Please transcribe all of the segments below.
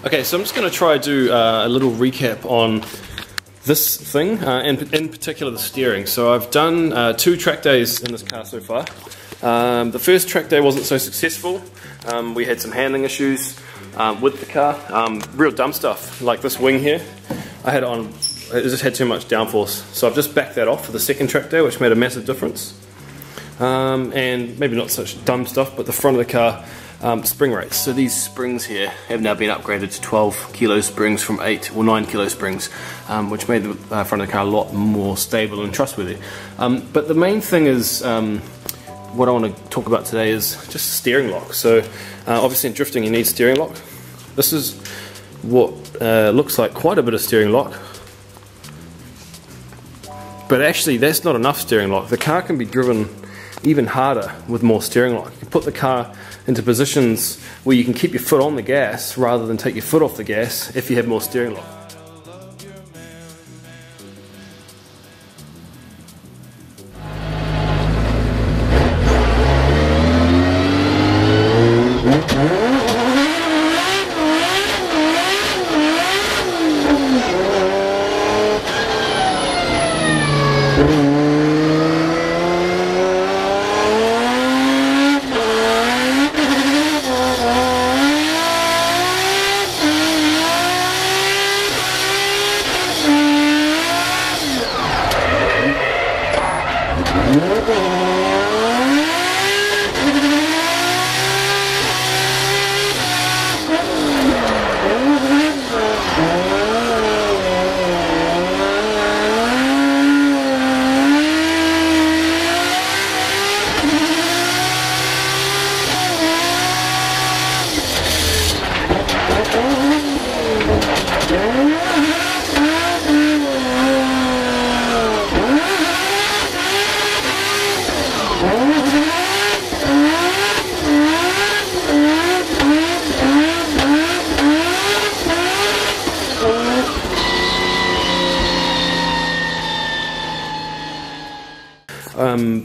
Okay, so I'm just going to try to do a little recap on this thing, and in particular the steering. So I've done 2 track days in this car so far. The first track day wasn't so successful. We had some handling issues with the car, real dumb stuff, like this wing here. I had it on, it just had too much downforce. So I've just backed that off for the second track day, which made a massive difference. And maybe not such dumb stuff, but the front of the car, spring rates. So these springs here have now been upgraded to 12 kilo springs from 8 or 9 kilo springs, which made the front of the car a lot more stable and trustworthy. But the main thing is, what I want to talk about today is just steering lock. So obviously in drifting you need steering lock. This is what looks like quite a bit of steering lock. But actually that's not enough steering lock. The car can be driven even harder with more steering lock. You can put the car into positions where you can keep your foot on the gas rather than take your foot off the gas if you have more steering lock.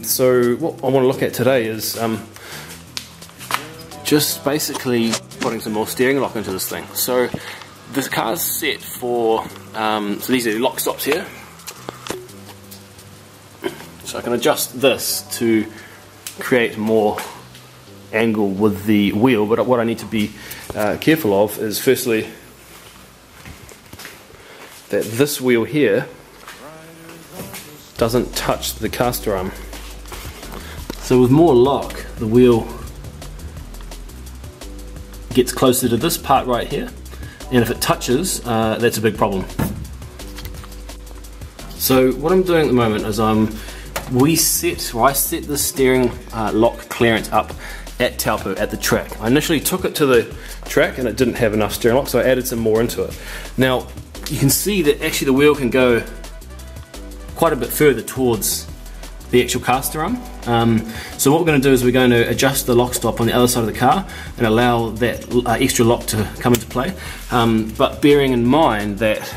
So what I want to look at today is just basically putting some more steering lock into this thing. So this car's set for, so these are the lock stops here. So I can adjust this to create more angle with the wheel, but what I need to be careful of is firstly that this wheel here doesn't touch the caster arm. So with more lock, the wheel gets closer to this part right here, and if it touches, that's a big problem. So what I'm doing at the moment is I set the steering lock clearance up at Taupo at the track. I initially took it to the track and it didn't have enough steering lock, so I added some more into it. Now you can see that actually the wheel can go quite a bit further towards the actual caster arm. So what we're going to do is we're going to adjust the lock stop on the other side of the car and allow that extra lock to come into play, but bearing in mind that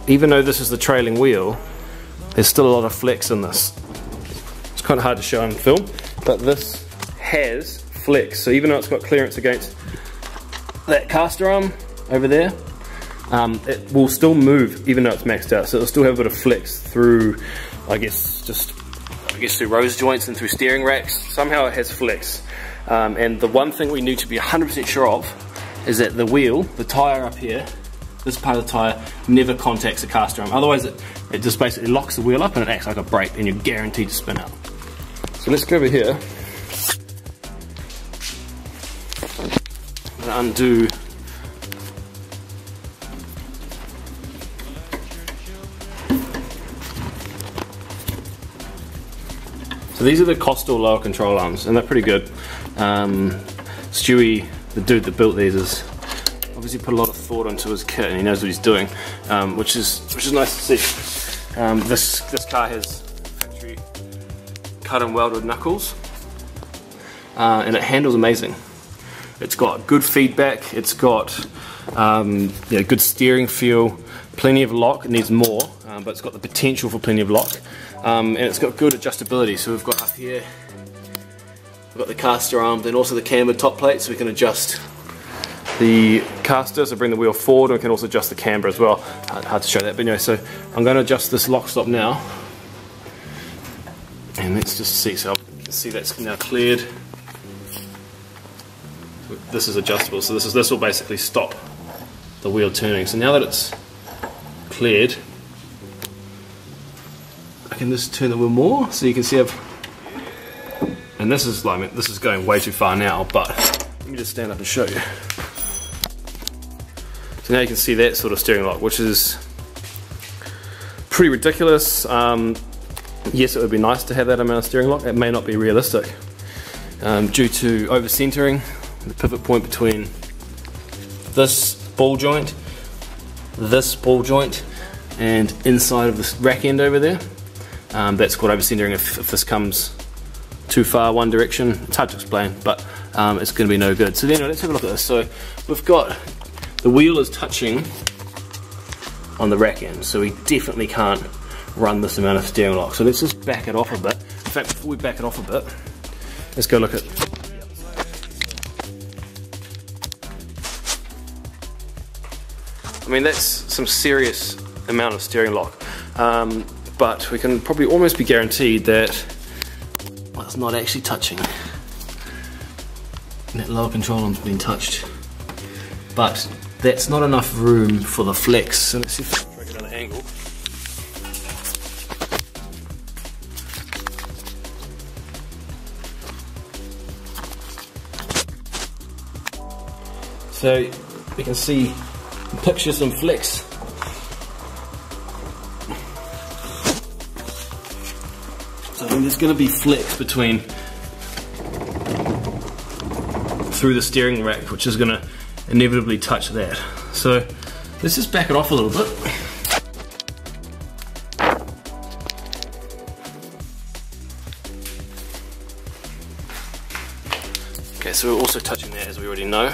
even though this is the trailing wheel, there's still a lot of flex in this. It's kind of hard to show on film, but this has flex, so even though it's got clearance against that caster arm over there, it will still move even though it's maxed out, so it'll still have a bit of flex through, I guess through rose joints and through steering racks. Somehow it has flex, and the one thing we need to be 100% sure of is that the wheel, the tyre up here, this part of the tyre never contacts the caster arm, otherwise it just basically locks the wheel up and it acts like a brake and you're guaranteed to spin out. So let's go over here and undo So these are the acostal lower control arms, and they're pretty good. Stewie, the dude that built these, has obviously put a lot of thought into his kit, and he knows what he's doing, which is nice to see. This car has factory cut and welded knuckles, and it handles amazing. It's got good feedback. It's got good steering feel, plenty of lock. It needs more, but it's got the potential for plenty of lock. And it's got good adjustability, so we've got up here, we've got the caster arm, then also the cambered top plate, so we can adjust the caster, so bring the wheel forward, and we can also adjust the camber as well. Hard to show that, but anyway, so I'm going to adjust this lock stop now. And let's just see, so you can see that's now cleared. This is adjustable, so this will basically stop the wheel turning. So now that it's cleared, I can just turn the wheel more, so you can see and this is like, this is going way too far now, but let me just stand up and show you. So now you can see that sort of steering lock, which is pretty ridiculous. Yes, it would be nice to have that amount of steering lock. It may not be realistic due to over-centering, the pivot point between this ball joint, and inside of this rack end over there. That's called over-centering. If this comes too far one direction, it's hard to explain, but it's going to be no good. So then let's have a look at this. So we've got the wheel is touching on the rack end, so we definitely can't run this amount of steering lock. So let's just back it off a bit. In fact, before we back it off a bit, let's go look at the other side. I mean, that's some serious amount of steering lock, but we can probably almost be guaranteed that it's not actually touching. That lower control arm's been touched, but that's not enough room for the flex. So let's see if I can try to get another angle. So you can see, picture some flex. So there's going to be flex through the steering rack, which is going to inevitably touch that. So let's just back it off a little bit. Okay, so we're also touching that, as we already know.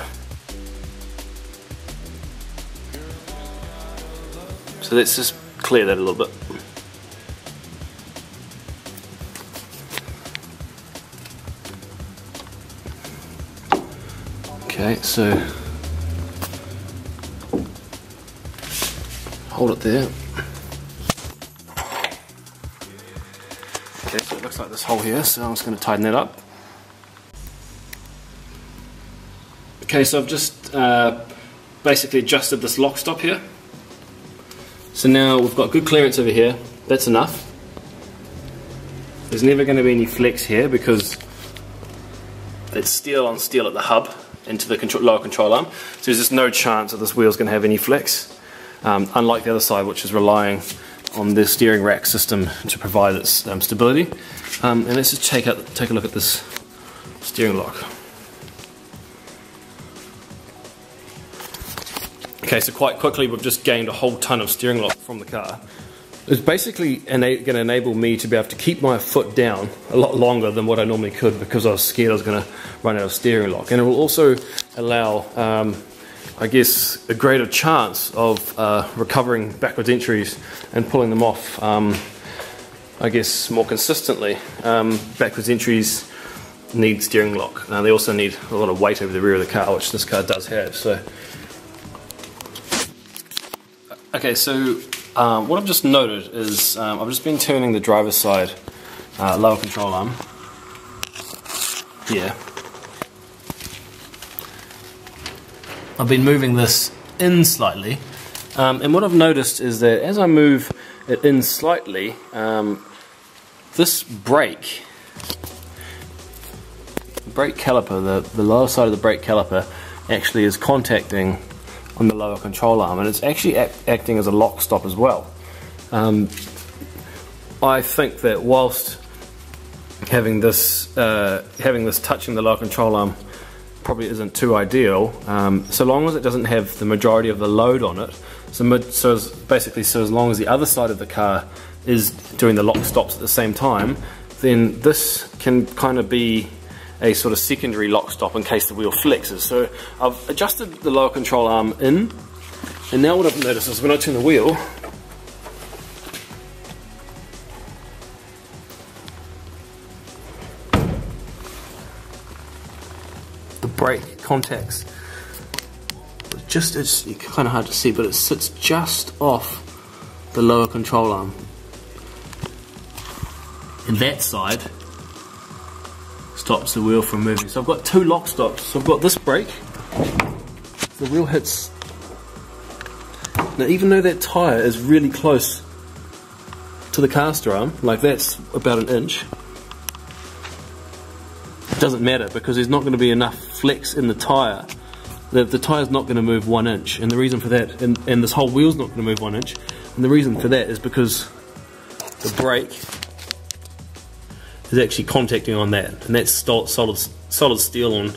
So let's just clear that a little bit. Okay, so hold it there. Okay, so it looks like this hole here, so I'm just going to tighten that up. Okay, so I've just basically adjusted this lock stop here. So now we've got good clearance over here. That's enough. There's never going to be any flex here because it's steel on steel at the hub into the lower control arm. So there's just no chance that this wheel's going to have any flex. Unlike the other side, which is relying on the steering rack system to provide its stability. And let's just take a look at this steering lock. Okay, so quite quickly we've just gained a whole ton of steering lock from the car. It's basically going to enable me to be able to keep my foot down a lot longer than what I normally could, because I was scared I was going to run out of steering lock. And it will also allow, I guess, a greater chance of recovering backwards entries and pulling them off, I guess, more consistently. Backwards entries need steering lock. They also need a lot of weight over the rear of the car, which this car does have. So, okay, so what I've just noted is I've just been turning the driver's side lower control arm here. I've been moving this in slightly, and what I've noticed is that as I move it in slightly, this brake caliper, the lower side of the brake caliper, actually is contacting on the lower control arm, and it's actually acting as a lock stop as well. I think that whilst having this touching the lower control arm probably isn't too ideal, so long as it doesn't have the majority of the load on it. So as long as the other side of the car is doing the lock stops at the same time, then this can kind of be a sort of secondary lock stop in case the wheel flexes. So I've adjusted the lower control arm in, and now what I've noticed is when I turn the wheel, the brake contacts it's kind of hard to see, but it sits just off the lower control arm. And that side stops the wheel from moving. So I've got two lock stops. So I've got this brake. The wheel hits. Now even though that tyre is really close to the caster arm, like that's about an inch, it doesn't matter because there's not going to be enough flex in the tyre. The tyre's not going to move 1 inch, and the reason for that, and this whole wheel's not going to move 1 inch, and the reason for that is because the brake is actually contacting on that, and that's solid steel on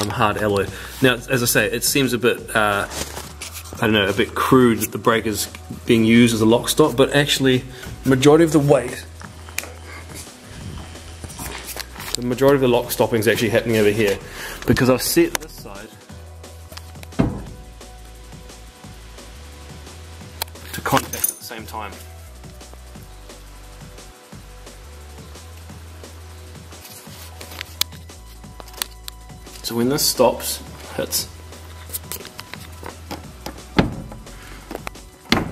hard alloy. Now, as I say, it seems a bit, I don't know, a bit crude that the brake is being used as a lock stop, but actually, the majority of the lock stopping is actually happening over here, because I've set this side to contact at the same time. So when this stops, hits.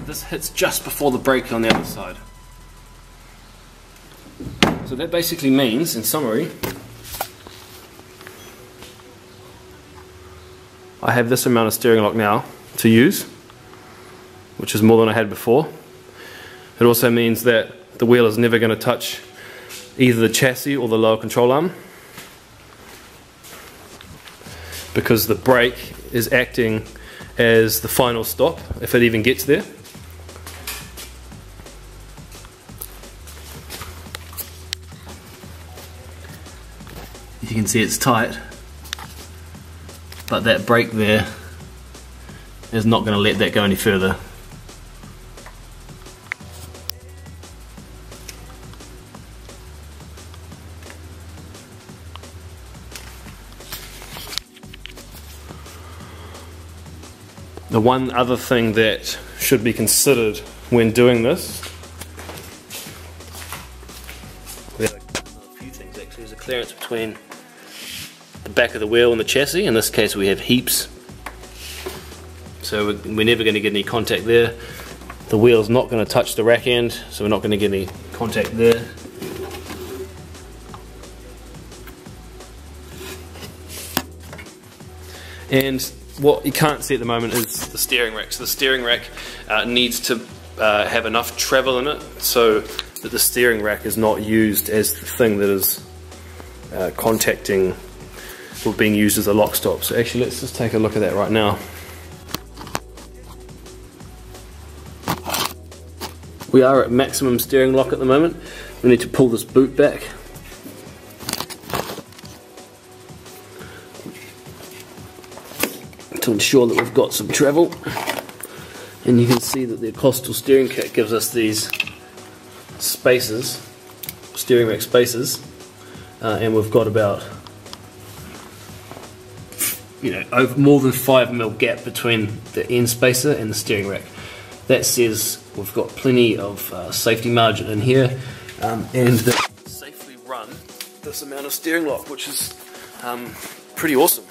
This hits just before the brake on the other side. So that basically means, in summary, I have this amount of steering lock now to use, which is more than I had before. It also means that the wheel is never going to touch either the chassis or the lower control arm, because the brake is acting as the final stop, if it even gets there. You can see it's tight, but that brake there is not going to let that go any further. The one other thing that should be considered when doing this, there's a few things actually. There's a clearance between the back of the wheel and the chassis. In this case we have heaps, so we're never going to get any contact there. The wheel's not going to touch the rack end, so we're not going to get any contact there. And what you can't see at the moment is the steering rack. So the steering rack needs to have enough travel in it so that the steering rack is not used as the thing that is contacting or being used as a lock stop. So actually let's just take a look at that right now. We are at maximum steering lock at the moment. We need to pull this boot back. To ensure that we've got some travel, and you can see that the acostal steering kit gives us these spaces, steering rack spaces, and we've got about, over more than 5mm gap between the end spacer and the steering rack. That says we've got plenty of safety margin in here, and that we can safely run this amount of steering lock, which is pretty awesome.